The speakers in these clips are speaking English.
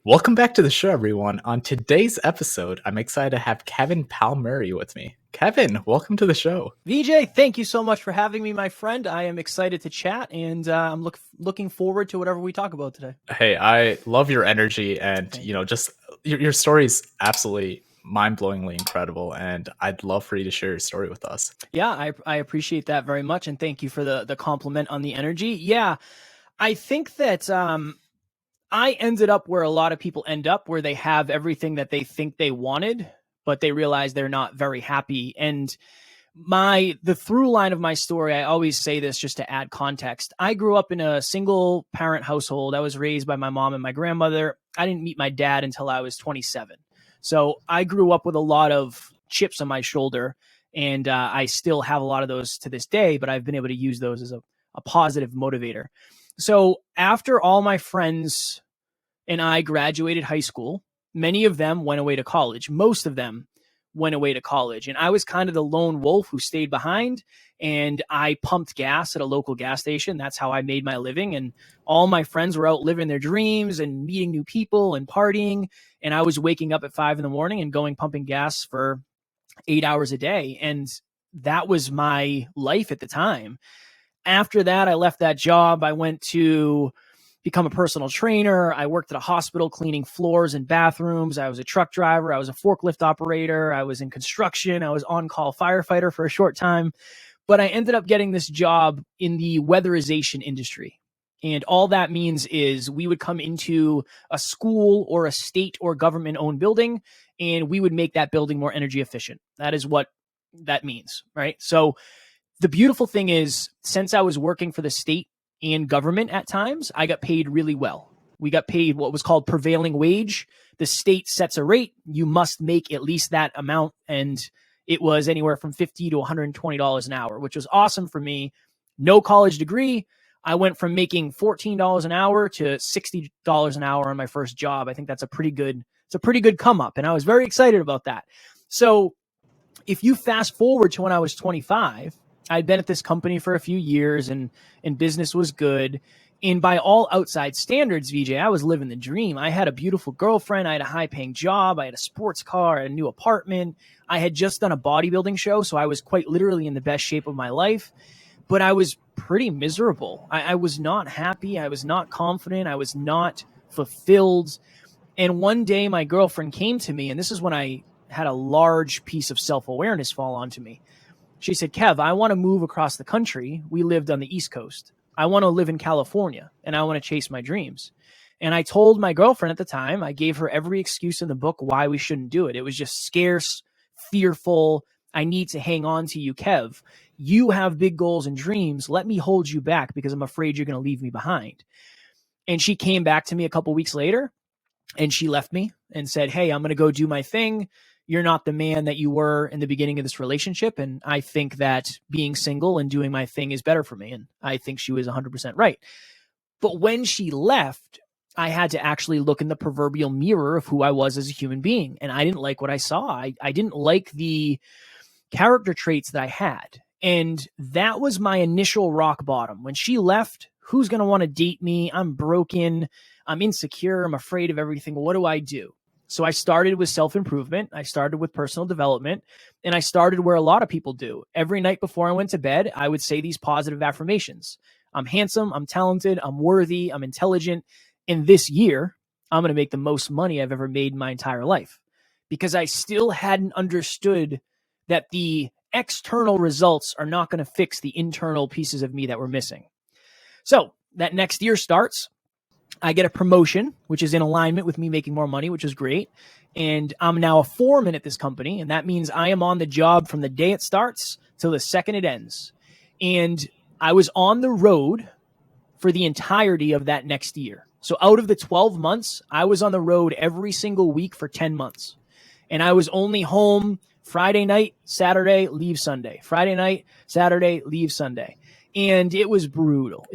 Welcome back to the show, everyone. On today's episode, I'm excited to have Kevin Palmieri with me. Kevin, welcome to the show. VJ, thank you so much for having me, my friend. I am excited to chat, and I'm looking forward to whatever we talk about today. Hey, I love your energy, and Thank just your story is absolutely mind-blowingly incredible, and I'd love for you to share your story with us. Yeah, I appreciate that very much, and thank you for the compliment on the energy. Yeah, I think that I ended up where a lot of people end up, where they have everything that they think they wanted, but they realize they're not very happy. And the through line of my story, I always say this just to add context. I grew up in a single parent household. I was raised by my mom and my grandmother. I didn't meet my dad until I was 27. So I grew up with a lot of chips on my shoulder, and I still have a lot of those to this day, but I've been able to use those as a positive motivator. So after all my friends and I graduated high school, many of them went away to college. Most of them went away to college. And I was kind of the lone wolf who stayed behind, and I pumped gas at a local gas station. That's how I made my living. And all my friends were out living their dreams and meeting new people and partying. And I was waking up at 5 a.m. and going pumping gas for 8 hours a day. And that was my life at the time. After that, I left that job. I went to become a personal trainer. I worked at a hospital cleaning floors and bathrooms. I was a truck driver. I was a forklift operator. I was in construction. I was on-call firefighter for a short time. But I ended up getting this job in the weatherization industry. And all that means is we would come into a school or a state or government-owned building, and we would make that building more energy efficient. That is what that means, right? So the beautiful thing is, since I was working for the state and government at times, I got paid really well. We got paid what was called prevailing wage. The state sets a rate. You must make at least that amount. And it was anywhere from $50 to $120 an hour, which was awesome for me. No college degree. I went from making $14 an hour to $60 an hour on my first job. I think that's a pretty good come up. And I was very excited about that. So if you fast forward to when I was 25, I'd been at this company for a few years, and business was good. And by all outside standards, VJ, I was living the dream. I had a beautiful girlfriend. I had a high-paying job. I had a sports car. I had a new apartment. I had just done a bodybuilding show, so I was quite literally in the best shape of my life. But I was pretty miserable. I was not happy. I was not confident. I was not fulfilled. And one day my girlfriend came to me, and this is when I had a large piece of self-awareness fall onto me. She said, Kev, I want to move across the country. We lived on the East Coast. I want to live in California, and I want to chase my dreams. And I told my girlfriend at the time, I gave her every excuse in the book why we shouldn't do it. It was just scarce, fearful. I need to hang on to you, Kev. You have big goals and dreams. Let me hold you back because I'm afraid you're going to leave me behind. And she came back to me a couple weeks later, and she left me and said, hey, I'm going to go do my thing. You're not the man that you were in the beginning of this relationship. And I think that being single and doing my thing is better for me. And I think she was 100% right. But when she left, I had to actually look in the proverbial mirror of who I was as a human being. And I didn't like what I saw. I didn't like the character traits that I had. And that was my initial rock bottom. When she left, who's going to want to date me? I'm broken. I'm insecure. I'm afraid of everything. What do I do? So I started with self-improvement. I started with personal development, and I started where a lot of people do. Every night before I went to bed, I would say these positive affirmations. I'm handsome, I'm talented, I'm worthy, I'm intelligent. And this year, I'm going to make the most money I've ever made in my entire life, because I still hadn't understood that the external results are not going to fix the internal pieces of me that were missing. So that next year starts. I get a promotion, which is in alignment with me making more money, which is great. And I'm now a foreman at this company. And that means I am on the job from the day it starts till the second it ends. And I was on the road for the entirety of that next year. So out of the 12 months, I was on the road every single week for 10 months. And I was only home Friday night, Saturday, leave Sunday. Friday night, Saturday, leave Sunday. And it was brutal.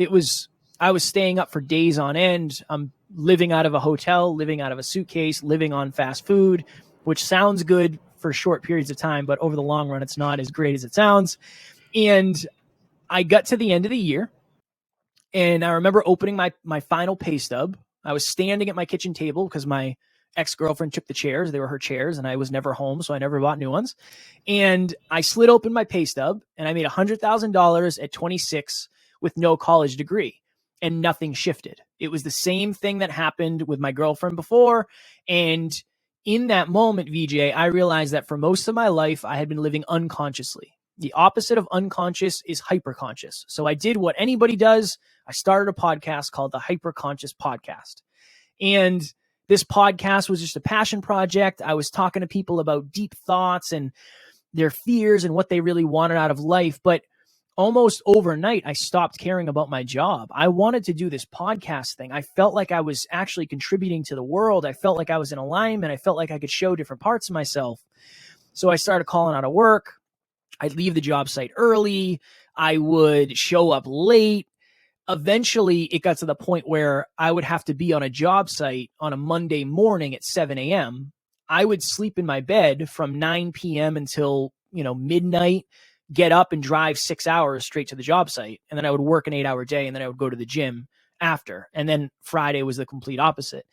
I was staying up for days on end. I'm living out of a hotel, living out of a suitcase, living on fast food, which sounds good for short periods of time, but over the long run, it's not as great as it sounds. And I got to the end of the year, and I remember opening my final pay stub. I was standing at my kitchen table because my ex-girlfriend took the chairs. They were her chairs, and I was never home, so I never bought new ones. And I slid open my pay stub, and I made $100,000 at 26 with no college degree, and nothing shifted. It was the same thing that happened with my girlfriend before. And in that moment, VJ, I realized that for most of my life, I had been living unconsciously. The opposite of unconscious is hyperconscious. So I did what anybody does. I started a podcast called the Hyperconscious Podcast. And this podcast was just a passion project. I was talking to people about deep thoughts and their fears and what they really wanted out of life. But almost overnight, I stopped caring about my job. I wanted to do this podcast thing. I felt like I was actually contributing to the world. I felt like I was in alignment. I felt like I could show different parts of myself. So I started calling out of work. I'd leave the job site early. I would show up late. Eventually, it got to the point where I would have to be on a job site on a Monday morning at 7 a.m. I would sleep in my bed from 9 p.m. until, midnight, get up and drive 6 hours straight to the job site. And then I would work an 8-hour day, and then I would go to the gym after. And then Friday was the complete opposite.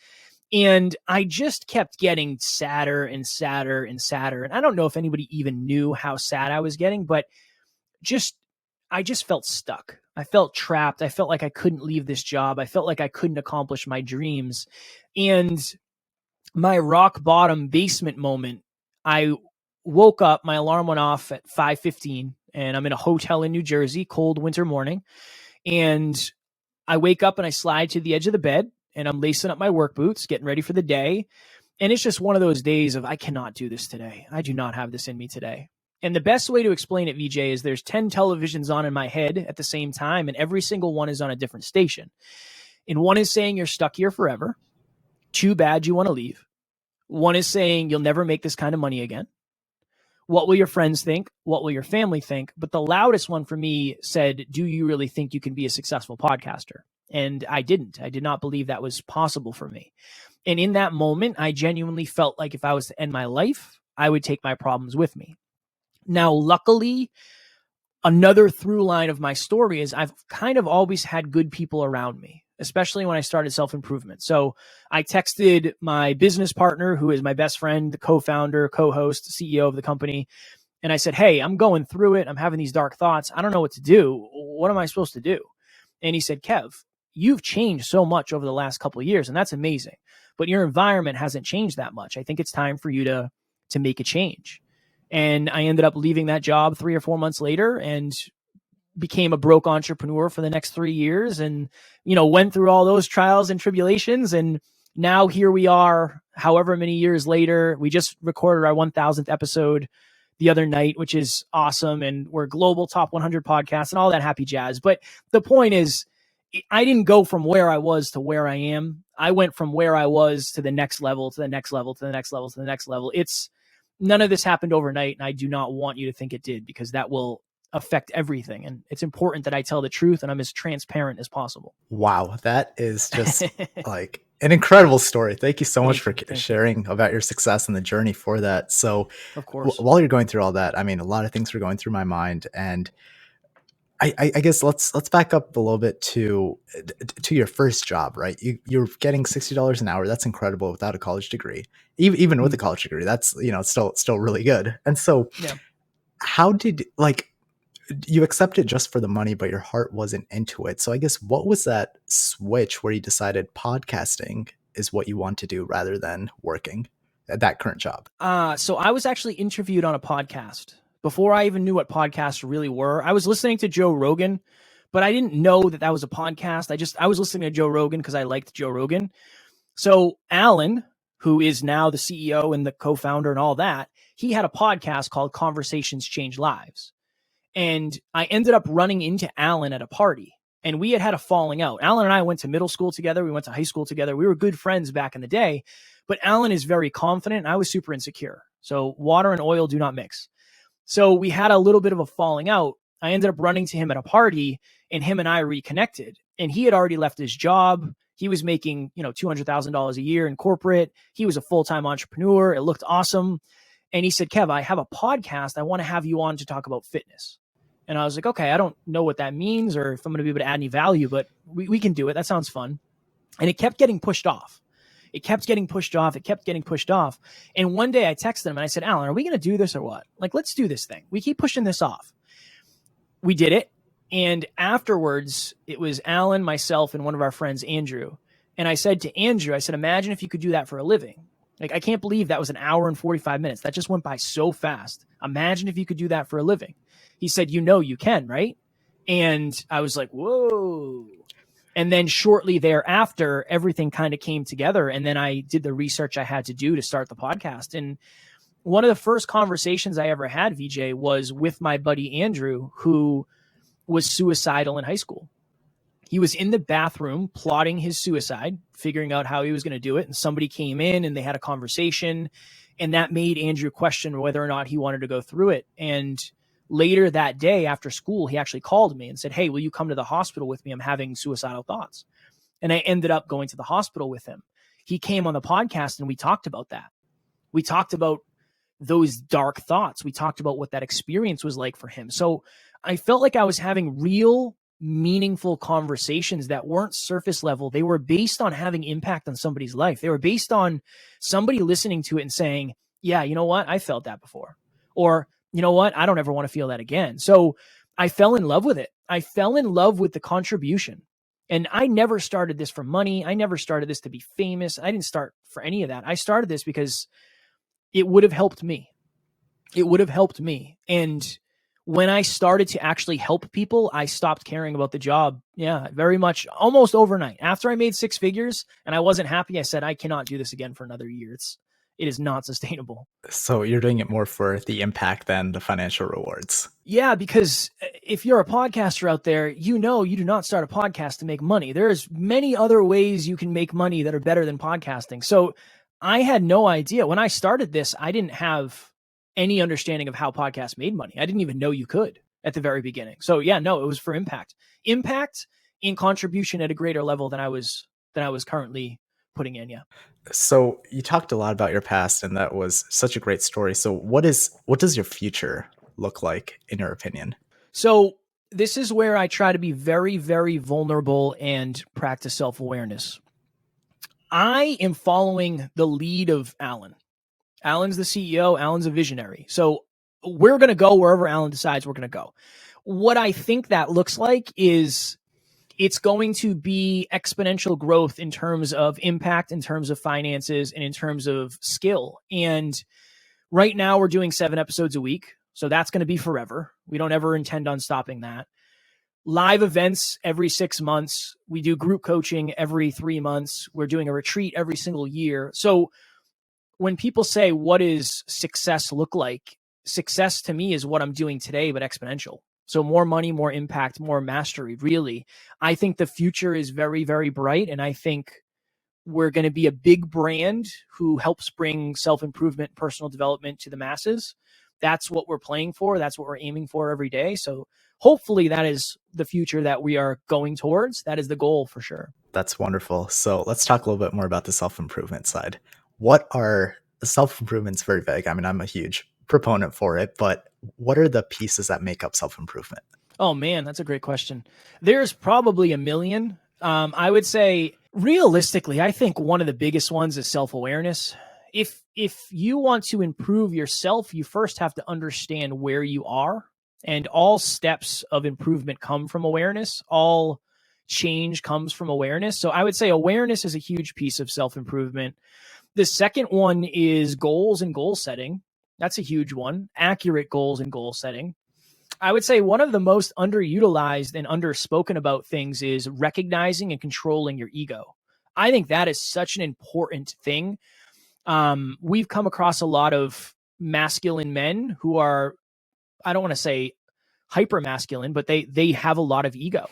And I just kept getting sadder and sadder and sadder. And I don't know if anybody even knew how sad I was getting, but I just felt stuck. I felt trapped. I felt like I couldn't leave this job. I felt like I couldn't accomplish my dreams. And my rock bottom basement moment, I woke up, my alarm went off at 5:15, and I'm in a hotel in New Jersey, cold winter morning. And I wake up and I slide to the edge of the bed, and I'm lacing up my work boots, getting ready for the day. And it's just one of those days of, I cannot do this today. I do not have this in me today. And the best way to explain it, VJ, is there's 10 televisions on in my head at the same time, and every single one is on a different station. And one is saying you're stuck here forever. Too bad you want to leave. One is saying you'll never make this kind of money again. What will your friends think? What will your family think? But the loudest one for me said, do you really think you can be a successful podcaster? And I didn't. I did not believe that was possible for me. And in that moment, I genuinely felt like if I was to end my life, I would take my problems with me. Now, luckily, another through line of my story is I've kind of always had good people around me, especially when I started self-improvement. So I texted my business partner, who is my best friend, the co-founder, co-host, CEO of the company. And I said, hey, I'm going through it. I'm having these dark thoughts. I don't know what to do. What am I supposed to do? And he said, Kev, you've changed so much over the last couple of years, and that's amazing. But your environment hasn't changed that much. I think it's time for you to make a change. And I ended up leaving that job 3 or 4 months later and became a broke entrepreneur for the next 3 years and, went through all those trials and tribulations. And now here we are, however many years later. We just recorded our 1000th episode the other night, which is awesome. And we're global top 100 podcasts and all that happy jazz. But the point is, I didn't go from where I was to where I am. I went from where I was to the next level, to the next level, to the next level, to the next level. None of this happened overnight, and I do not want you to think it did, because that will affect everything. And it's important that I tell the truth and I'm as transparent as possible. Wow, that is just like an incredible story. Thank you so much for sharing about your success and the journey for that. So, of course, while you're going through all that, I mean, a lot of things were going through my mind, and I guess let's back up a little bit to your first job, right? You're getting $60 an hour. That's incredible without a college degree. Even with a college degree, that's still really good. And so, how did you accept it just for the money, but your heart wasn't into it? So I guess what was that switch where you decided podcasting is what you want to do rather than working at that current job? So I was actually interviewed on a podcast. Before I even knew what podcasts really were, I was listening to Joe Rogan, but I didn't know that was a podcast. I was listening to Joe Rogan because I liked Joe Rogan. So Alan, who is now the CEO and the co-founder and all that, he had a podcast called Conversations Change Lives. And I ended up running into Alan at a party, and we had a falling out. Alan and I went to middle school together. We went to high school together. We were good friends back in the day, but Alan is very confident, and I was super insecure. So water and oil do not mix. So we had a little bit of a falling out. I ended up running to him at a party, and him and I reconnected, and he had already left his job. He was making, $200,000 a year in corporate. He was a full-time entrepreneur. It looked awesome. And he said, Kev, I have a podcast. I want to have you on to talk about fitness. And I was like, okay, I don't know what that means or if I'm going to be able to add any value, but we can do it. That sounds fun. And it kept getting pushed off. It kept getting pushed off. It kept getting pushed off. And one day I texted him and I said, Alan, are we going to do this or what? Like, let's do this thing. We keep pushing this off. We did it. And afterwards, it was Alan, myself, and one of our friends, Andrew. And I said to Andrew, I said, imagine if you could do that for a living. Like, I can't believe that was an hour and 45 minutes. That just went by so fast. Imagine if you could do that for a living. He said, you know, you can, right? And I was like, whoa. And then shortly thereafter, everything kind of came together. And then I did the research I had to do to start the podcast. And one of the first conversations I ever had, VJ, was with my buddy Andrew, who was suicidal in high school. He was in the bathroom plotting his suicide, figuring out how he was going to do it. And somebody came in and they had a conversation. And that made Andrew question whether or not he wanted to go through it. And later that day after school, he actually called me and said, hey, will you come to the hospital with me? I'm having suicidal thoughts. And I ended up going to the hospital with him. He came on the podcast and we talked about that. We talked about those dark thoughts. We talked about what that experience was like for him. So I felt like I was having real, meaningful conversations that weren't surface level. They were based on having impact on somebody's life. They were based on somebody listening to it and saying, yeah, you know what? I felt that before. Or, you know what? I don't ever want to feel that again. So I fell in love with it. I fell in love with the contribution. And I never started this for money. I never started this to be famous. I didn't start for any of that. I started this because it would have helped me. It would have helped me. And when I started to actually help people, I stopped caring about the job. Yeah, very much almost overnight. After I made 6 figures and I wasn't happy, I said, I cannot do this again for another year. It is not sustainable. So you're doing it more for the impact than the financial rewards. Yeah, because if you're a podcaster out there, you know you do not start a podcast to make money. There's many other ways you can make money that are better than podcasting. So I had no idea. When I started this, I didn't have any understanding of how podcasts made money. I didn't even know you could at the very beginning. So yeah, no, it was for impact. Impact in contribution at a greater level than I was currently putting in. Yeah. So you talked a lot about your past, and that was such a great story. So what does your future look like, in your opinion? So this is where I try to be very, very vulnerable and practice self-awareness. I am following the lead of Alan. Alan's the CEO. Alan's a visionary. So we're going to go wherever Alan decides we're going to go. What I think that looks like is it's going to be exponential growth in terms of impact, in terms of finances, and in terms of skill. And right now we're doing 7 episodes a week. So that's going to be forever. We don't ever intend on stopping that. Live events every 6 months. We do group coaching every 3 months. We're doing a retreat every single year. So when people say, what does success look like? Success to me is what I'm doing today, but exponential. So more money, more impact, more mastery, really. I think the future is very, very bright. And I think we're going to be a big brand who helps bring self-improvement, personal development to the masses. That's what we're playing for. That's what we're aiming for every day. So hopefully that is the future that we are going towards. That is the goal for sure. That's wonderful. So let's talk a little bit more about the self-improvement side. What are self-improvement's very vague. I mean, I'm a huge proponent for it, but what are the pieces that make up self-improvement? Oh man, that's a great question. There's probably a million. I would say realistically, I think one of the biggest ones is self-awareness. If you want to improve yourself, you first have to understand where you are, and all steps of improvement come from awareness. All change comes from awareness. So I would say awareness is a huge piece of self-improvement. The second one is goals and goal setting. That's a huge one. Accurate goals and goal setting. I would say one of the most underutilized and underspoken about things is recognizing and controlling your ego. I think that is such an important thing. We've come across a lot of masculine men who are, I don't want to say hyper masculine, but they have a lot of ego.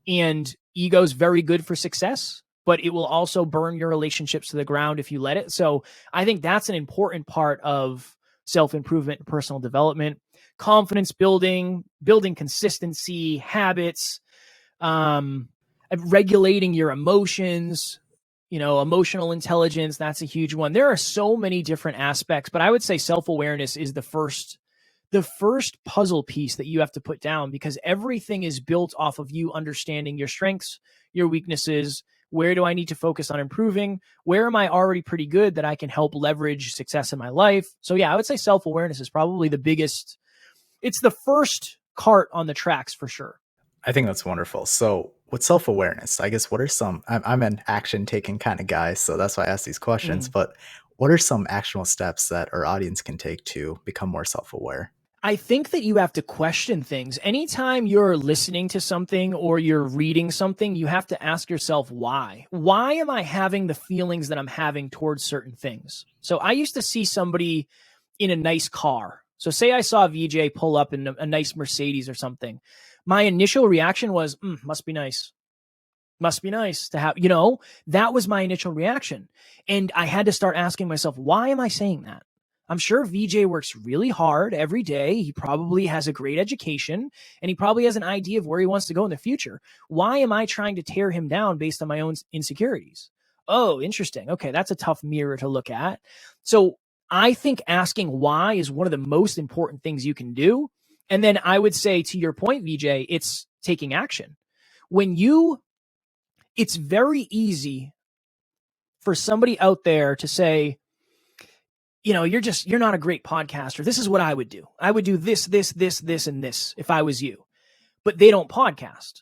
And ego is very good for success, but it will also burn your relationships to the ground if you let it. So I think that's an important part of self-improvement and personal development. Confidence building consistency, habits, regulating your emotions, emotional intelligence. That's a huge one. There are so many different aspects, but I would say self-awareness is the first puzzle piece that you have to put down, because everything is built off of you understanding your strengths, your weaknesses, Where do I need to focus on improving? Where am I already pretty good that I can help leverage success in my life? So yeah, I would say self-awareness is probably the biggest. It's the first cart on the tracks for sure. I think that's wonderful. So, with self awareness, I guess what are some? I'm an action taking kind of guy, so that's why I ask these questions. Mhm. But what are some actionable steps that our audience can take to become more self aware? I think that you have to question things. Anytime you're listening to something or you're reading something, you have to ask yourself why. Why am I having the feelings that I'm having towards certain things? So I used to see somebody in a nice car. So say I saw VJ pull up in a nice Mercedes or something. My initial reaction was, must be nice. Must be nice to have, that was my initial reaction. And I had to start asking myself, why am I saying that? I'm sure VJ works really hard every day. He probably has a great education and he probably has an idea of where he wants to go in the future. Why am I trying to tear him down based on my own insecurities? Oh, interesting. Okay, that's a tough mirror to look at. So I think asking why is one of the most important things you can do. And then I would say, to your point, VJ, it's taking action. When you It's very easy for somebody out there to say, you're not a great podcaster. This is what I would do. I would do this, and this if I was you. But they don't podcast.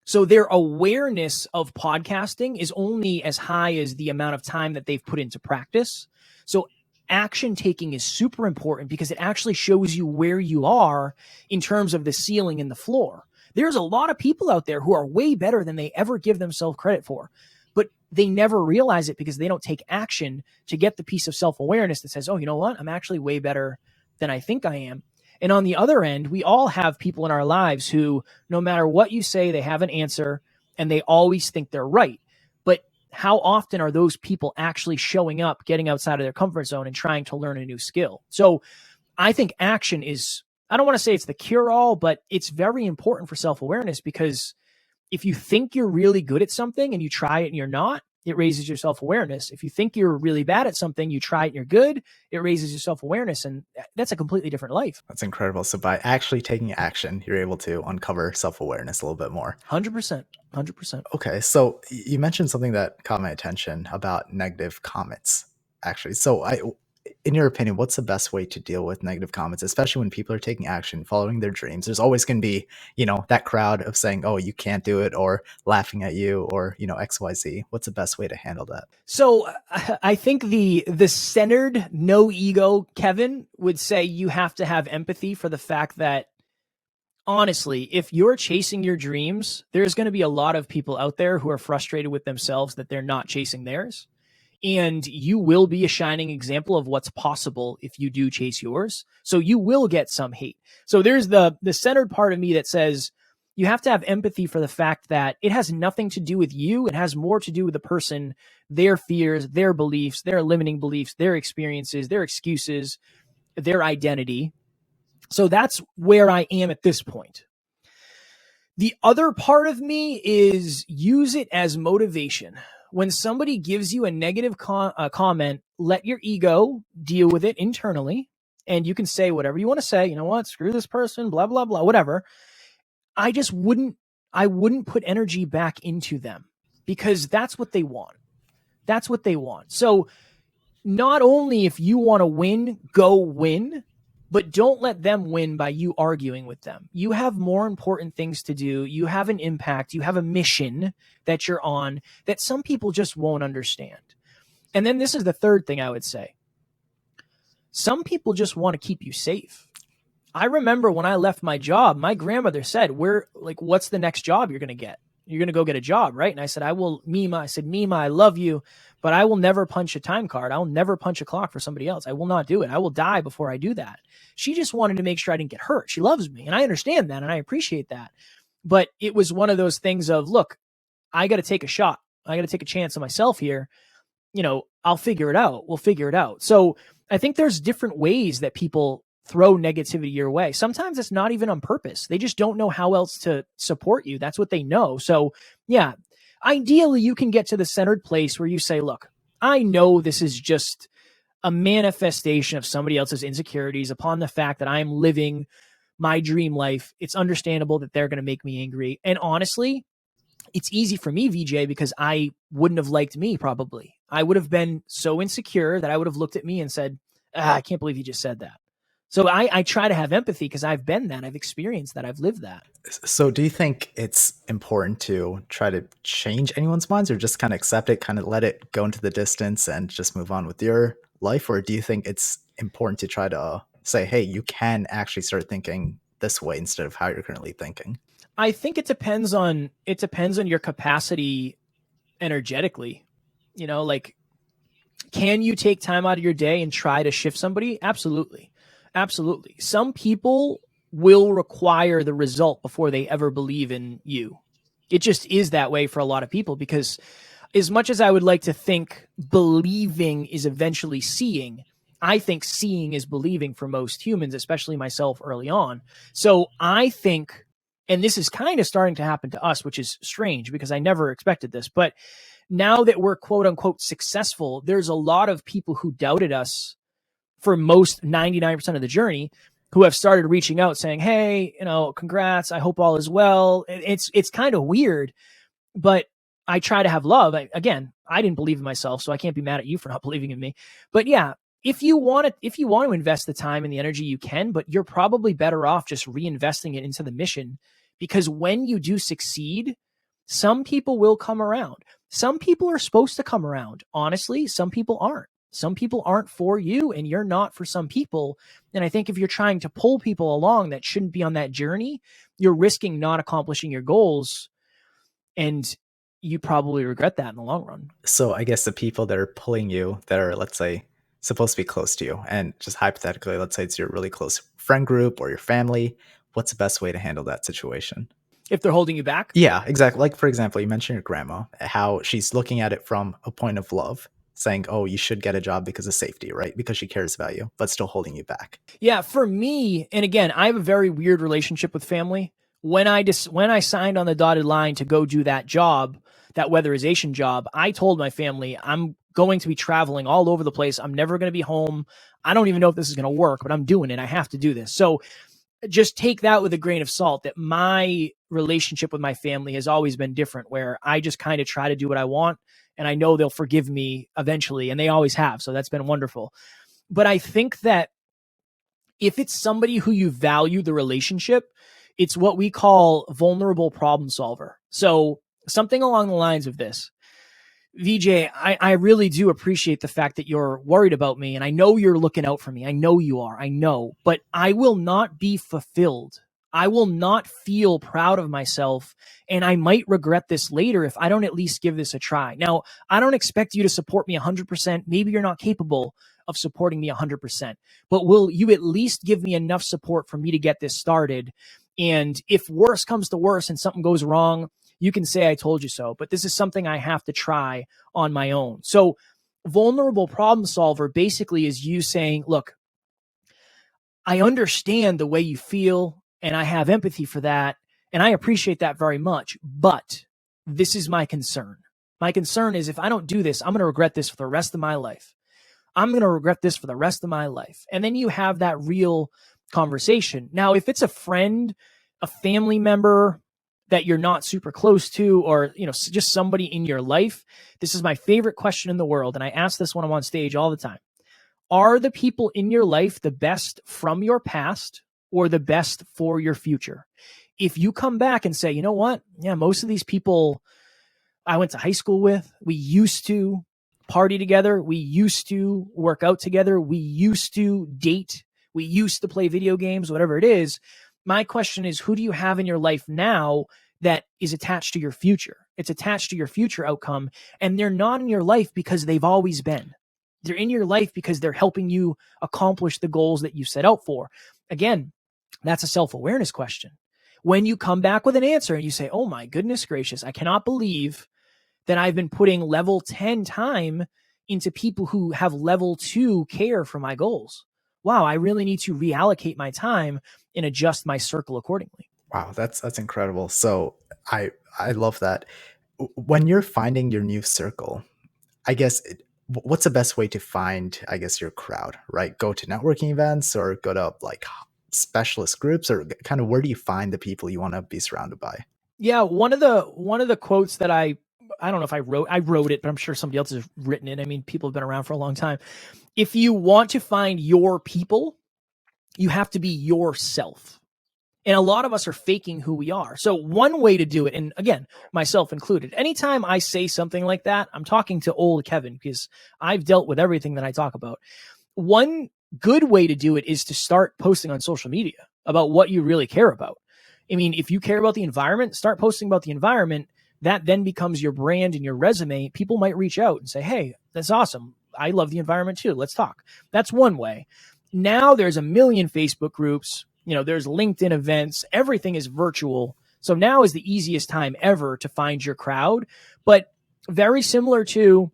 So their awareness of podcasting is only as high as the amount of time that they've put into practice. So action taking is super important because it actually shows you where you are in terms of the ceiling and the floor. There's a lot of people out there who are way better than they ever give themselves credit for, but they never realize it because they don't take action to get the piece of self-awareness that says, oh, you know what? I'm actually way better than I think I am. And on the other end, we all have people in our lives who, no matter what you say, they have an answer and they always think they're right. But how often are those people actually showing up, getting outside of their comfort zone and trying to learn a new skill? So I think action is, I don't want to say it's the cure-all, but it's very important for self-awareness because if you think you're really good at something and you try it and you're not, it raises your self-awareness. If you think you're really bad at something, you try it and you're good, it raises your self-awareness. And that's a completely different life. That's incredible. So, by actually taking action, you're able to uncover self awareness a little bit more. 100%. 100%. Okay. So, you mentioned something that caught my attention about negative comments, actually. So, in your opinion, what's the best way to deal with negative comments, especially when people are taking action, following their dreams? There's always going to be, that crowd of saying, oh, you can't do it, or laughing at you, or, XYZ. What's the best way to handle that? So I think the centered, no ego Kevin would say you have to have empathy for the fact that, honestly, if you're chasing your dreams, there's going to be a lot of people out there who are frustrated with themselves that they're not chasing theirs. And you will be a shining example of what's possible if you do chase yours. So you will get some hate. So there's the centered part of me that says you have to have empathy for the fact that it has nothing to do with you. It has more to do with the person, their fears, their beliefs, their limiting beliefs, their experiences, their excuses, their identity. So that's where I am at this point. The other part of me is use it as motivation. When somebody gives you a negative comment, let your ego deal with it internally. And you can say whatever you want to say. You know what? Screw this person, blah, blah, blah, whatever. I wouldn't put energy back into them because that's what they want. That's what they want. So not only if you want to win, go win, but don't let them win by you arguing with them. You have more important things to do. You have an impact. You have a mission that you're on that some people just won't understand. And then this is the third thing I would say. Some people just want to keep you safe. I remember when I left my job, my grandmother said, what's the next job you're going to get? You're going to go get a job, right? And I said, Mima, I love you, but I will never punch a time card. I will never punch a clock for somebody else. I will not do it. I will die before I do that. She just wanted to make sure I didn't get hurt. She loves me, and I understand that, and I appreciate that. But it was one of those things of, look, I got to take a shot. I got to take a chance on myself here. I'll figure it out. We'll figure it out. So I think there's different ways that people throw negativity your way. Sometimes it's not even on purpose. They just don't know how else to support you. That's what they know. So yeah, ideally you can get to the centered place where you say, look, I know this is just a manifestation of somebody else's insecurities upon the fact that I'm living my dream life. It's understandable that they're going to make me angry. And honestly, it's easy for me, VJ, because I wouldn't have liked me probably. I would have been so insecure that I would have looked at me and said, I can't believe you just said that. So I try to have empathy because I've been that. I've experienced that. I've lived that. So do you think it's important to try to change anyone's minds or just kind of accept it, kind of let it go into the distance and just move on with your life? Or do you think it's important to try to say, hey, you can actually start thinking this way instead of how you're currently thinking? I think it depends on your capacity energetically. Like, can you take time out of your day and try to shift somebody? Absolutely. Absolutely. Some people will require the result before they ever believe in you. It just is that way for a lot of people because as much as I would like to think believing is eventually seeing, I think seeing is believing for most humans, especially myself early on. So I think, and this is kind of starting to happen to us, which is strange because I never expected this, but now that we're quote unquote successful, there's a lot of people who doubted us for most 99% of the journey who have started reaching out saying, hey, congrats. I hope all is well. It's kind of weird, but I try to have love. Again, I didn't believe in myself, so I can't be mad at you for not believing in me. But yeah, if you want to invest the time and the energy, you can, but you're probably better off just reinvesting it into the mission because when you do succeed, some people will come around. Some people are supposed to come around. Honestly, some people aren't. Some people aren't for you and you're not for some people. And I think if you're trying to pull people along that shouldn't be on that journey, you're risking not accomplishing your goals and you probably regret that in the long run. So I guess the people that are pulling you that are, let's say, supposed to be close to you, and just hypothetically, let's say it's your really close friend group or your family, what's the best way to handle that situation? If they're holding you back, Yeah, exactly. Like, for example, you mentioned your grandma, how she's looking at it from a point of love, saying, oh, you should get a job because of safety, right? Because she cares about you, but still holding you back. yeah, for me, and again, I have a very weird relationship with family. When I signed on the dotted line to go do that job, that weatherization job, I told my family I'm going to be traveling all over the place. I'm never going to be home. I don't even know if this is going to work, but I'm doing it. I have to do this. So just take that with a grain of salt that my relationship with my family has always been different, where I just kind of try to do what I want and I know they'll forgive me eventually, and they always have. So that's been wonderful. But I think that if it's somebody who you value the relationship, it's what we call vulnerable problem solver. So something along the lines of this. VJ, I really do appreciate the fact that you're worried about me, and I know you're looking out for me. I know you are. I know. But I will not be fulfilled. I will not feel proud of myself, and I might regret this later if I don't at least give this a try. Now, I don't expect you to support me 100%. Maybe you're not capable of supporting me 100%, but will you at least give me enough support for me to get this started? And if worse comes to worse and something goes wrong, you can say I told you so, but this is something I have to try on my own. So vulnerable problem solver basically is you saying, look, I understand the way you feel and I have empathy for that. And I appreciate that very much. But this is my concern. My concern is if I don't do this, I'm going to regret this for the rest of my life. I'm going to regret this for the rest of my life. And then you have that real conversation. Now, if it's a friend, a family member that you're not super close to, or, just somebody in your life, this is my favorite question in the world. And I ask this when I'm on stage all the time. Are the people in your life the best from your past or the best for your future? If you come back and say, you know what? Yeah, most of these people I went to high school with, we used to party together. We used to work out together. We used to date. We used to play video games, whatever it is. My question is, who do you have in your life now that is attached to your future? It's attached to your future outcome. And they're not in your life because they've always been. They're in your life because they're helping you accomplish the goals that you set out for. Again, that's a self-awareness question. When you come back with an answer and you say, oh my goodness gracious, I cannot believe that I've been putting level 10 time into people who have level 2 care for my goals. Wow, I really need to reallocate my time and adjust my circle accordingly. Wow, that's incredible. So I love that. When you're finding your new circle, I guess what's the best way to find, I guess, your crowd, right? Go to networking events or go to like specialist groups, or kind of where do you find the people you want to be surrounded by? Yeah, one of the quotes that I don't know if I wrote it, but I'm sure somebody else has written it. I mean, people have been around for a long time. If you want to find your people, you have to be yourself. And a lot of us are faking who we are. So one way to do it, and again, myself included, anytime I say something like that, I'm talking to old Kevin because I've dealt with everything that I talk about. One good way to do it is to start posting on social media about what you really care about. I mean, if you care about the environment, start posting about the environment. That then becomes your brand and your resume. People might reach out and say, hey, that's awesome. I love the environment too. Let's talk. That's one way. Now there's a million Facebook groups. There's LinkedIn events. Everything is virtual. So now is the easiest time ever to find your crowd. But very similar to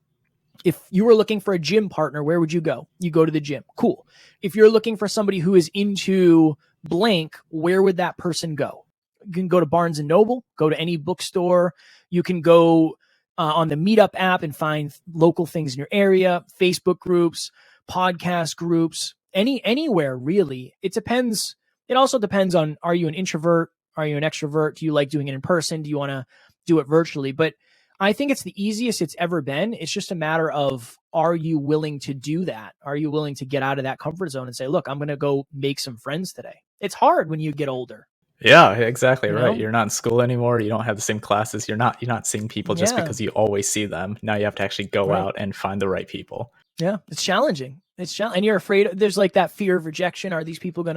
if you were looking for a gym partner, where would you go? You go to the gym. Cool. If you're looking for somebody who is into blank, where would that person go? You can go to Barnes and Noble, go to any bookstore. You can go on the Meetup app and find local things in your area, Facebook groups, podcast groups, anywhere really. It depends. It also depends on, are you an introvert? Are you an extrovert? Do you like doing it in person? Do you want to do it virtually? But I think it's the easiest it's ever been. It's just a matter of, are you willing to do that? Are you willing to get out of that comfort zone and say, look, I'm going to go make some friends today? It's hard when you get older, Yeah, exactly you right. know? You're not in school anymore. You don't have the same classes. You're not seeing people just Yeah, because you always see them. Now you have to actually go right. out and find the right people. Yeah, it's challenging. And you're afraid. There's like that fear of rejection. Are these people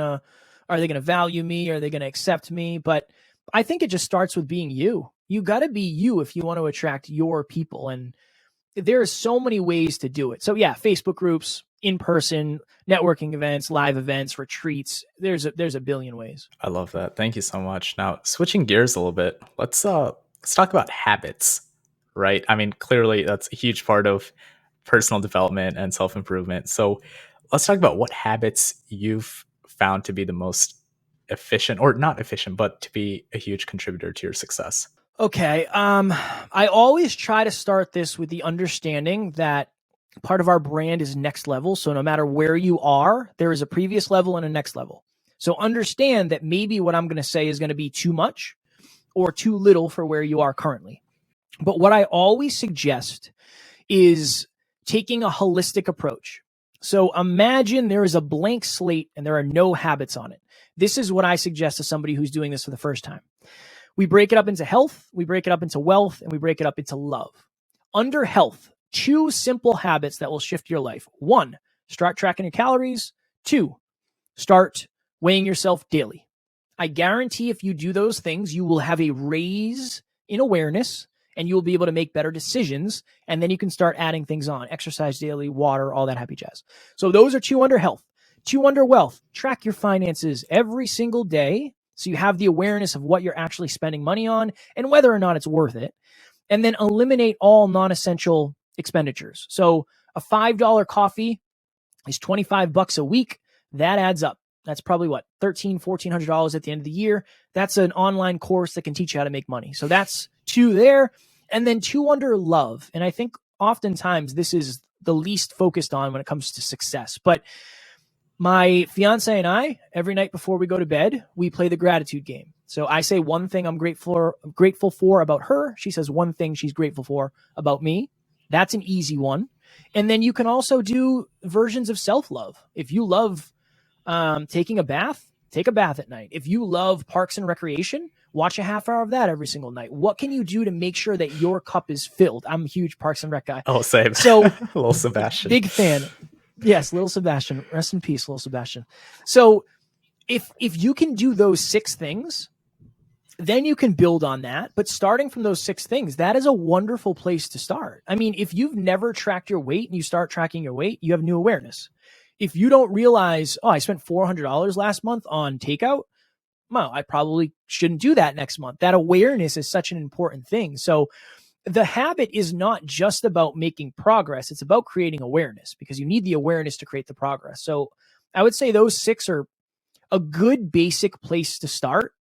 are they gonna value me? Are they gonna accept me? But I think it just starts with being you. You got to be you if you want to attract your people. And there are so many ways to do it. So yeah, Facebook groups, in person, networking events, live events, retreats. There's a billion ways. I love that. Thank you so much. Now, switching gears a little bit, let's talk about habits, right? I mean, clearly that's a huge part of personal development and self-improvement. So, let's talk about what habits you've found to be the most efficient, or not efficient, but to be a huge contributor to your success. Okay. I always try to start this with the understanding that part of our brand is next level. So no matter where you are, there is a previous level and a next level. So understand that maybe what I'm going to say is going to be too much or too little for where you are currently. But what I always suggest is taking a holistic approach. So imagine there is a blank slate and there are no habits on it. This is what I suggest to somebody who's doing this for the first time. We break it up into health, we break it up into wealth, and we break it up into love. Under health, 2 simple habits that will shift your life. 1, start tracking your calories. 2, start weighing yourself daily. I guarantee if you do those things, you will have a raise in awareness and you will be able to make better decisions. And then you can start adding things on: exercise daily, water, all that happy jazz. So those are 2 under health. 2 under wealth: track your finances every single day so you have the awareness of what you're actually spending money on and whether or not it's worth it. And then eliminate all non-essential expenditures. So a $5 coffee is $25 a week. That adds up. That's probably what, $1,400 at the end of the year. That's an online course that can teach you how to make money. So that's 2 there. And then 2 under love. And I think oftentimes this is the least focused on when it comes to success. But my fiance and I, every night before we go to bed, we play the gratitude game. So I say one thing I'm grateful for about her. She says one thing she's grateful for about me. That's an easy one. And then you can also do versions of self-love. If you love taking a bath, take a bath at night. If you love parks and recreation, watch a half hour of that every single night. What can you do to make sure that your cup is filled? I'm a huge Parks and Rec guy. Oh, same. So Little Sebastian. big fan. Yes, little Sebastian. Rest in peace, little Sebastian. So if you can do those 6 things, then you can build on that. But starting from those 6 things, that is a wonderful place to start. I mean, if you've never tracked your weight and you start tracking your weight, you have new awareness. If you don't realize, oh, I spent $400 last month on takeout, well, I probably shouldn't do that next month. That awareness is such an important thing. So the habit is not just about making progress. It's about creating awareness, because you need the awareness to create the progress. So I would say those 6 are a good basic place to start.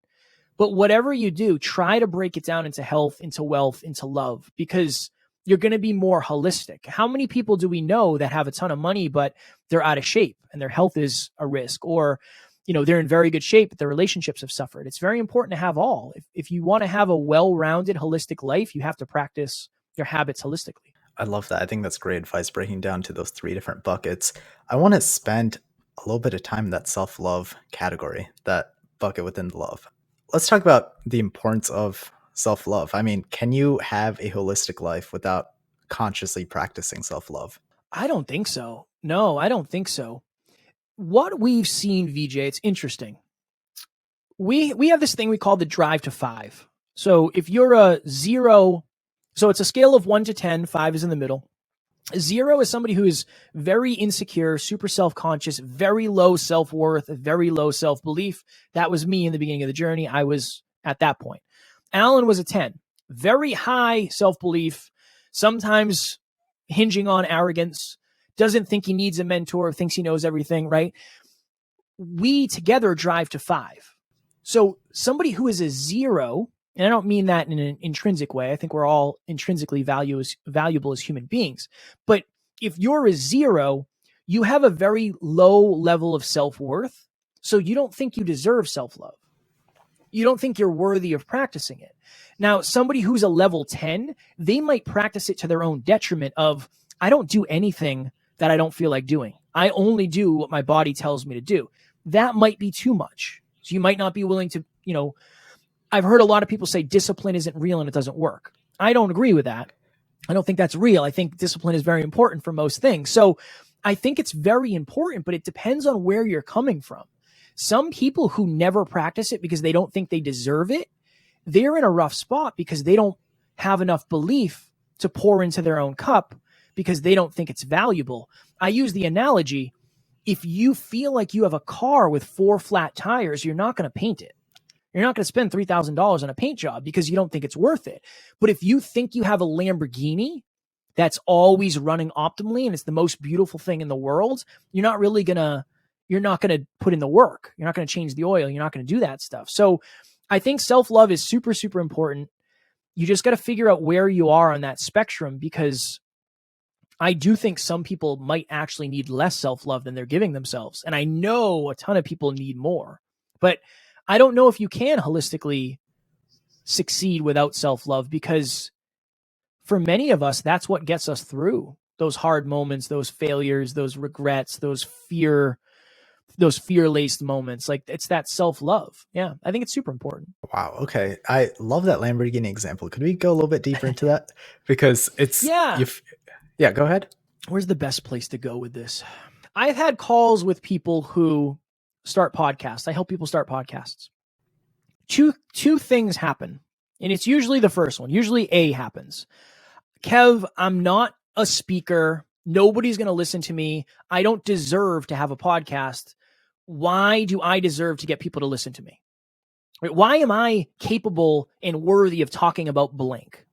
But whatever you do, try to break it down into health, into wealth, into love, because you're going to be more holistic. How many people do we know that have a ton of money, but they're out of shape and their health is a risk? Or, they're in very good shape, but their relationships have suffered. It's very important to have all. If you want to have a well-rounded, holistic life, you have to practice your habits holistically. I love that. I think that's great advice breaking down to those three different buckets. I want to spend a little bit of time in that self love category, that bucket within the love. Let's talk about the importance of self love. I mean, can you have a holistic life without consciously practicing self love? I don't think so. No, I don't think so. What we've seen, VJ, it's interesting. We have this thing we call the drive to 5. So if you're a 0, so it's a scale of 1 to 10, 5 is in the middle. 0 is somebody who is very insecure, super self-conscious, very low self-worth, very low self-belief. That was me in the beginning of the journey. I was at that point. Alan was a 10, very high self-belief, sometimes hinging on arrogance, doesn't think he needs a mentor, thinks he knows everything, right? We together drive to 5. So somebody who is a 0, and I don't mean that in an intrinsic way. I think we're all intrinsically valuable as human beings. But if you're a 0, you have a very low level of self-worth. So you don't think you deserve self-love. You don't think you're worthy of practicing it. Now, somebody who's a level 10, they might practice it to their own detriment of, I don't do anything that I don't feel like doing. I only do what my body tells me to do. That might be too much. So you might not be willing to, I've heard a lot of people say discipline isn't real and it doesn't work. I don't agree with that. I don't think that's real. I think discipline is very important for most things. So I think it's very important, but it depends on where you're coming from. Some people who never practice it because they don't think they deserve it, they're in a rough spot because they don't have enough belief to pour into their own cup because they don't think it's valuable. I use the analogy, if you feel like you have a car with 4 flat tires, you're not going to paint it. You're not going to spend $3,000 on a paint job because you don't think it's worth it. But if you think you have a Lamborghini that's always running optimally and it's the most beautiful thing in the world, you're not going to put in the work. You're not going to change the oil. You're not going to do that stuff. So I think self-love is super, super important. You just got to figure out where you are on that spectrum, because I do think some people might actually need less self-love than they're giving themselves. And I know a ton of people need more, but I don't know if you can holistically succeed without self-love, because for many of us, that's what gets us through those hard moments, those failures, those regrets, those fear-laced moments. Like, it's that self-love. Yeah, I think it's super important. Wow. Okay. I love that Lamborghini example. Could we go a little bit deeper into that? Because it's, Yeah. Yeah, go ahead. Where's the best place to go with this? I've had calls with people who start podcasts. I help people start podcasts. Two things happen, and it's usually the first one. Usually A happens. Kev, I'm not a speaker. Nobody's going to listen to me. I don't deserve to have a podcast. Why do I deserve to get people to listen to me? Why am I capable and worthy of talking about blank?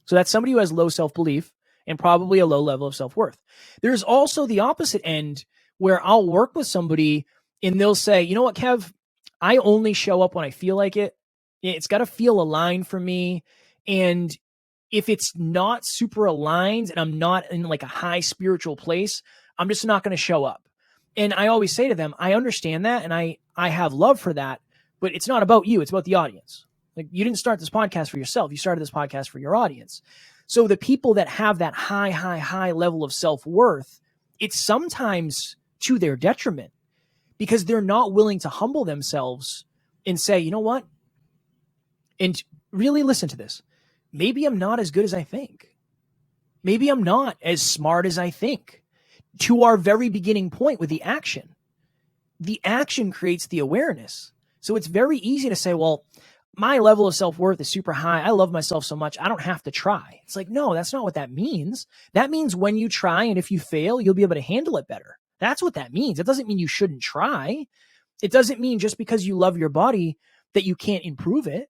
So that's somebody who has low self-belief and probably a low level of self-worth. There's also the opposite end where I'll work with somebody and they'll say, you know what, Kev, I only show up when I feel like it. It's got to feel aligned for me. And if it's not super aligned and I'm not in like a high spiritual place, I'm just not going to show up. And I always say to them, I understand that. And I have love for that, but it's not about you. It's about the audience. Like, you didn't start this podcast for yourself. You started this podcast for your audience. So the people that have that high level of self-worth, it's sometimes to their detriment, because they're not willing to humble themselves and say, you know what? And really listen to this. Maybe I'm not as good as I think. Maybe I'm not as smart as I think. To our very beginning point with the action creates the awareness. So it's very easy to say, well, my level of self-worth is super high. I love myself so much, I don't have to try. It's like, no, that's not what that means. That means when you try and if you fail, you'll be able to handle it better. That's what that means. It doesn't mean you shouldn't try. It doesn't mean just because you love your body that you can't improve it.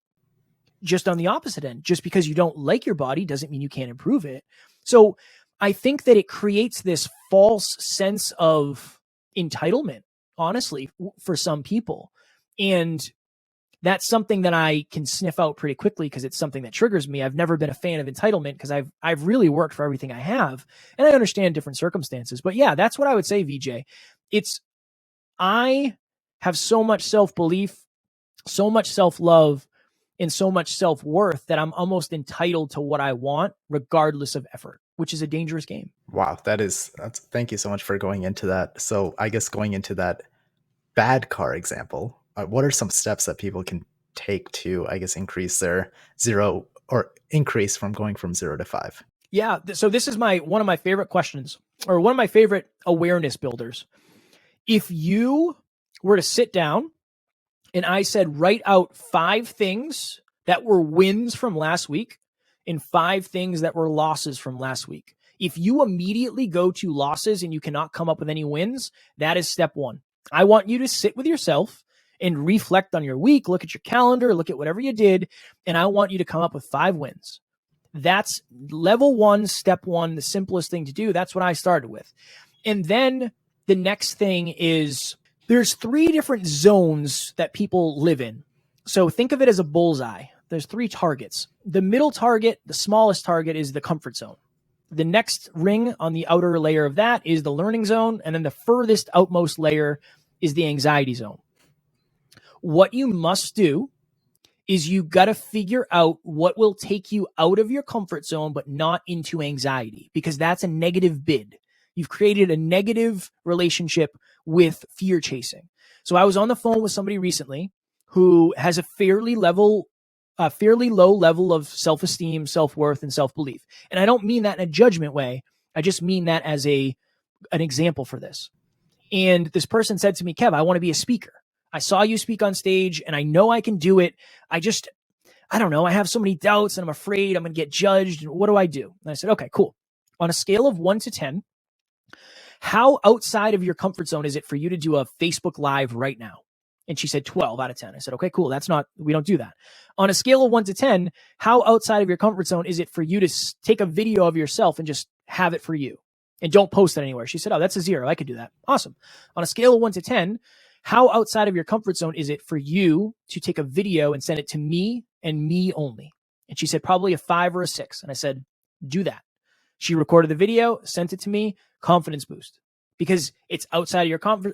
Just on the opposite end, just because you don't like your body doesn't mean you can't improve it. So I think that it creates this false sense of entitlement, honestly, for some people. And that's something that I can sniff out pretty quickly because it's something that triggers me. I've never been a fan of entitlement because I've really worked for everything I have, and I understand different circumstances. But yeah, that's what I would say, VJ. I have so much self-belief, so much self-love, and so much self-worth that I'm almost entitled to what I want regardless of effort, which is a dangerous game. Wow, thank you so much for going into that. So I guess going into that bad car example, what are some steps that people can take to, I guess, increase their zero or increase from going from 0 to 5? Yeah. So this is one of my favorite questions, or one of my favorite awareness builders. If you were to sit down and I said, write out 5 things that were wins from last week and 5 things that were losses from last week. If you immediately go to losses and you cannot come up with any wins, that is step 1. I want you to sit with yourself and reflect on your week, look at your calendar, look at whatever you did, and I want you to come up with 5 wins. That's level 1, step 1, the simplest thing to do. That's what I started with. And then the next thing is, there's 3 different zones that people live in. So think of it as a bullseye. There's 3 targets. The middle target, the smallest target, is the comfort zone. The next ring on the outer layer of that is the learning zone. And then the furthest outmost layer is the anxiety zone. What you must do is you got to figure out what will take you out of your comfort zone, but not into anxiety, because that's a negative bid. You've created a negative relationship with fear chasing. So I was on the phone with somebody recently who has a fairly low level of self-esteem, self-worth, and self-belief. And I don't mean that in a judgment way. I just mean that as an example for this. And this person said to me, Kev, I want to be a speaker. I saw you speak on stage and I know I can do it. I don't know. I have so many doubts and I'm afraid I'm going to get judged. What do I do? And I said, okay, cool. On a scale of 1 to 10, how outside of your comfort zone is it for you to do a Facebook Live right now? And she said 12 out of 10. I said, okay, cool. We don't do that. On a scale of 1 to 10, how outside of your comfort zone is it for you to take a video of yourself and just have it for you and don't post it anywhere? She said, oh, that's a 0. I could do that. Awesome. On a scale of 1 to 10, how outside of your comfort zone is it for you to take a video and send it to me and me only? And she said, probably a 5 or a 6. And I said, do that. She recorded the video, sent it to me, confidence boost. Because it's outside of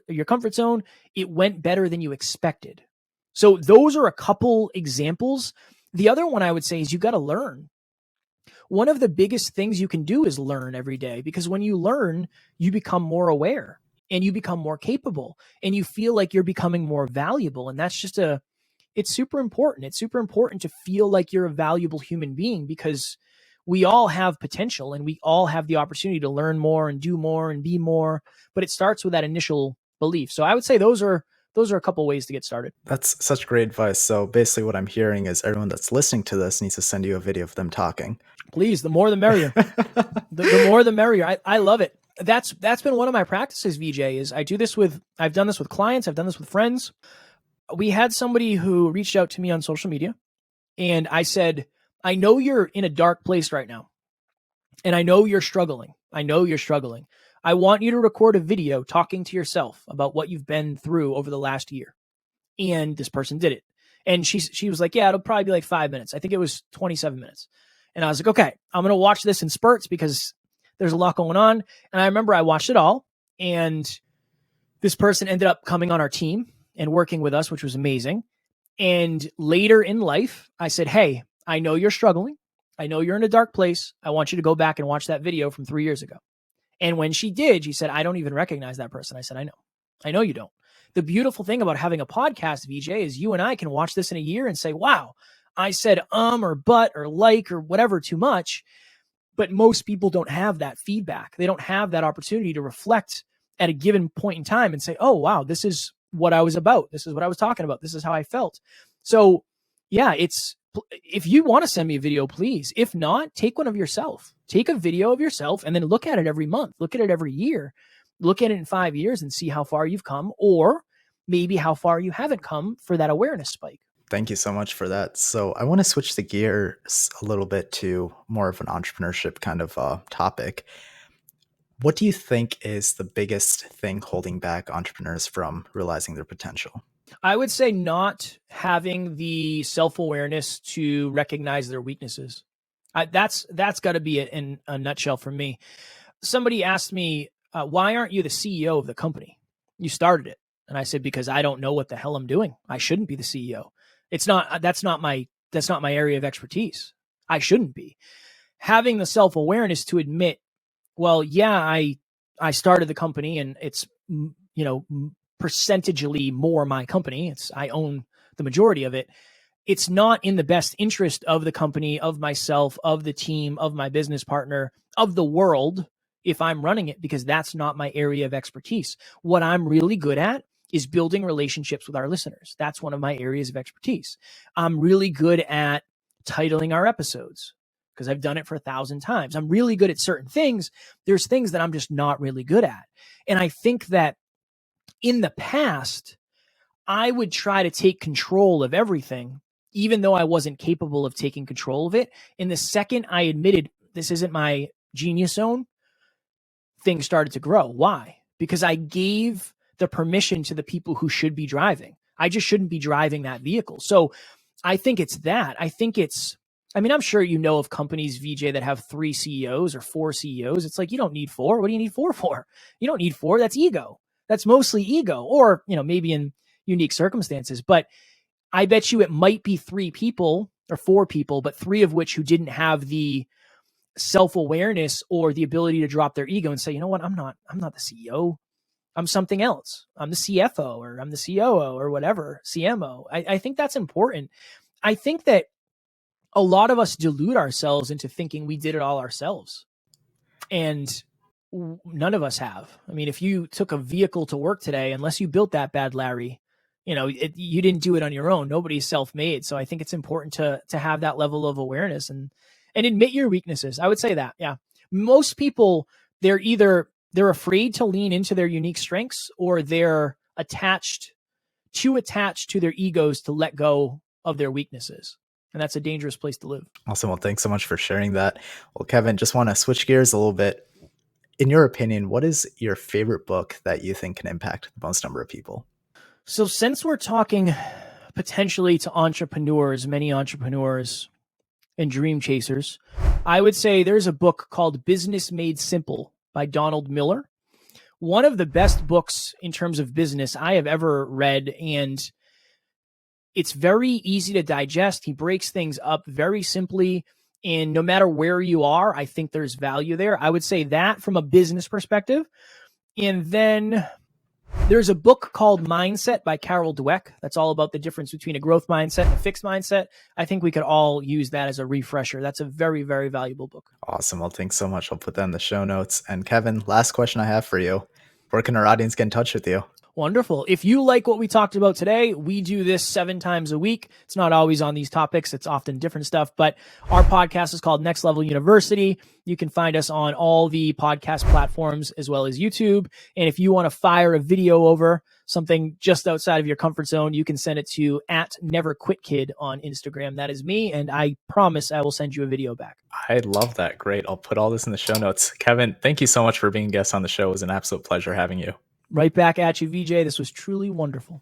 your comfort zone, it went better than you expected. So those are a couple examples. The other one I would say is you got to learn. One of the biggest things you can do is learn every day, because when you learn, you become more aware and you become more capable and you feel like you're becoming more valuable. And that's just it's super important. It's super important to feel like you're a valuable human being, because we all have potential and we all have the opportunity to learn more and do more and be more, but it starts with that initial belief. So I would say those are a couple ways to get started. That's such great advice. So basically what I'm hearing is everyone that's listening to this needs to send you a video of them talking. Please, the more the merrier. the more the merrier. I love it. That's been one of my practices, VJ, is I've done this with clients. I've done this with friends. We had somebody who reached out to me on social media and I said, I know you're in a dark place right now. And I know you're struggling. I want you to record a video talking to yourself about what you've been through over the last year. And this person did it. And she was like, yeah, it'll probably be like 5 minutes. I think it was 27 minutes. And I was like, okay, I'm going to watch this in spurts because there's a lot going on. And I remember I watched it all. And this person ended up coming on our team and working with us, which was amazing. And later in life, I said, hey, I know you're struggling. I know you're in a dark place. I want you to go back and watch that video from 3 years ago. And when she did, she said, I don't even recognize that person. I said, I know you don't. The beautiful thing about having a podcast, VJ, is you and I can watch this in a year and say, wow, I said or but or like or whatever too much. But most people don't have that feedback. They don't have that opportunity to reflect at a given point in time and say, oh, wow, this is what I was about. This is what I was talking about. This is how I felt. So yeah, if you want to send me a video, please. If not, take one of yourself. Take a video of yourself and then look at it every month. Look at it every year. Look at it in 5 years and see how far you've come, or maybe how far you haven't come for that awareness spike. Thank you so much for that. So I want to switch the gears a little bit to more of an entrepreneurship kind of topic. What do you think is the biggest thing holding back entrepreneurs from realizing their potential? I would say not having the self-awareness to recognize their weaknesses. That's got to be it in a nutshell for me. Somebody asked me, why aren't you the CEO of the company? You started it. And I said, because I don't know what the hell I'm doing. I shouldn't be the CEO. That's not my area of expertise. I shouldn't be. Having the self-awareness to admit, well, yeah, I started the company and it's, percentagely more my company. I own the majority of it. It's not in the best interest of the company, of myself, of the team, of my business partner, of the world if I'm running it, because that's not my area of expertise. What I'm really good at is building relationships with our listeners. That's one of my areas of expertise. I'm really good at titling our episodes because I've done it for 1,000 times. I'm really good at certain things. There's things that I'm just not really good at. And I think that in the past, I would try to take control of everything, even though I wasn't capable of taking control of it. And the second I admitted this isn't my genius zone, things started to grow. Why? Because I gave the permission to the people who should be driving. I just shouldn't be driving that vehicle. So I think it's that. I'm sure you know of companies, VJ, that have 3 CEOs or 4 CEOs. It's like, you don't need 4. What do you need 4 for? You don't need 4. That's ego. That's mostly ego, or, maybe in unique circumstances. But I bet you it might be 3 people or 4 people, but 3 of which who didn't have the self-awareness or the ability to drop their ego and say, you know what, I'm not the CEO. I'm something else. I'm the CFO or I'm the COO or whatever, CMO. I think that's important. I think that a lot of us delude ourselves into thinking we did it all ourselves. And none of us have. I mean, if you took a vehicle to work today, unless you built that bad, Larry, you didn't do it on your own. Nobody's self-made. So I think it's important to have that level of awareness and admit your weaknesses. I would say that. Yeah. Most people, they're afraid to lean into their unique strengths, or they're attached to their egos to let go of their weaknesses. And that's a dangerous place to live. Awesome. Well, thanks so much for sharing that. Well, Kevin, just want to switch gears a little bit. In your opinion, what is your favorite book that you think can impact the most number of people? So since we're talking potentially to entrepreneurs, many entrepreneurs and dream chasers, I would say there's a book called Business Made Simple by Donald Miller. One of the best books in terms of business I have ever read, and it's very easy to digest. He breaks things up very simply, and no matter where you are, I think there's value there. I would say that from a business perspective. And then there's a book called Mindset by Carol Dweck. That's all about the difference between a growth mindset and a fixed mindset. I think we could all use that as a refresher. That's a very, very valuable book. Awesome. Well, thanks so much. I'll put that in the show notes. And Kevin, last question I have for you. Where can our audience get in touch with you? Wonderful. If you like what we talked about today, we do this 7 times a week. It's not always on these topics. It's often different stuff, but our podcast is called Next Level University. You can find us on all the podcast platforms as well as YouTube. And if you want to fire a video over something just outside of your comfort zone, you can send it to @NeverQuitKid on Instagram. That is me. And I promise I will send you a video back. I love that. Great. I'll put all this in the show notes. Kevin, thank you so much for being a guest on the show. It was an absolute pleasure having you. Right back at you, VJ. This was truly wonderful.